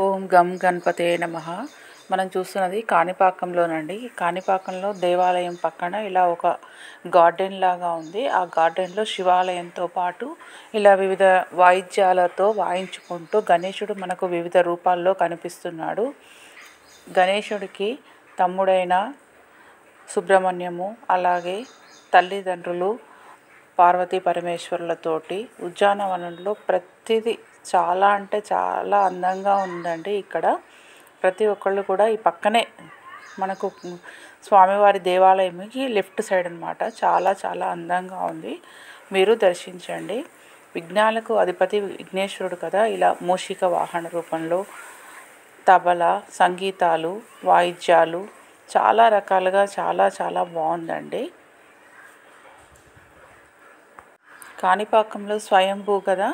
ఓం గం గణపతే నమః. మనం చూస్తున్నది కాణిపాకంలోనండి. కాణిపాకంలో దేవాలయం పక్కన ఇలా ఒక గార్డెన్ లాగా ఉంది. ఆ గార్డెన్లో శివాలయంతో పాటు ఇలా వివిధ వాయిద్యాలతో వాయించుకుంటూ గణేశుడు మనకు వివిధ రూపాల్లో కనిపిస్తున్నాడు. గణేశుడికి తమ్ముడైన సుబ్రహ్మణ్యము, అలాగే తల్లిదండ్రులు పార్వతీ పరమేశ్వరులతోటి ఉద్యానవనంలో ప్రతిదీ చాలా అంటే చాలా అందంగా ఉందండి. ఇక్కడ ప్రతి ఒక్కళ్ళు కూడా ఈ పక్కనే మనకు స్వామివారి దేవాలయంకి లెఫ్ట్ సైడ్ అనమాట. చాలా చాలా అందంగా ఉంది. మీరు దర్శించండి. విఘ్నాలకు అధిపతి విఘ్నేశ్వరుడు కదా. ఇలా మూషిక వాహన రూపంలో తబల, సంగీతాలు, వాయిద్యాలు చాలా రకాలుగా చాలా చాలా బాగుందండి. కాణిపాకంలో స్వయంభూ కదా.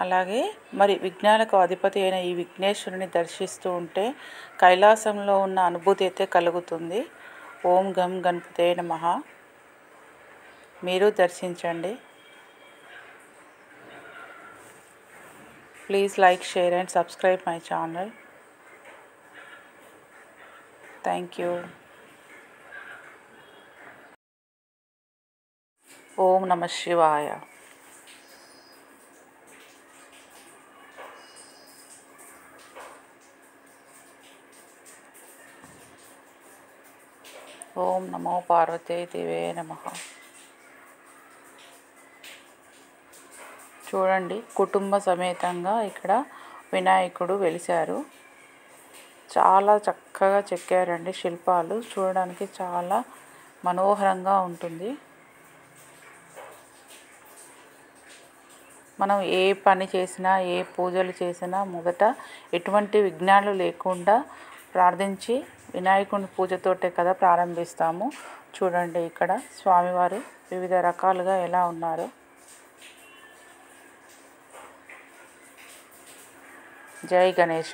అలాగే మరి విఘ్నాలకు అధిపతి అయిన ఈ విఘ్నేశ్వరుని దర్శిస్తూ ఉంటే కైలాసంలో ఉన్న అనుభూతి అయితే కలుగుతుంది. ఓం గం గణపతే నమః. మీరు దర్శించండి. Please like, share and subscribe my channel. Thank you. ఓం నమః శివాయ. ఓం నమో పార్వతీదేవే నమః. చూడండి, కుటుంబ సమేతంగా ఇక్కడ వినాయకుడు వెలిశారు. చాలా చక్కగా చెక్కారండి శిల్పాలు. చూడడానికి చాలా మనోహరంగా ఉంటుంది. మనం ఏ పని చేసినా, ఏ పూజలు చేసినా మొదట ఎటువంటి విఘ్నాలు లేకుండా ప్రార్థించి వినాయకుని పూజతోటే కదా ప్రారంభిస్తాము. చూడండి, ఇక్కడ స్వామివారు వివిధ రకాలుగా ఎలా ఉన్నారో. జై గణేశ.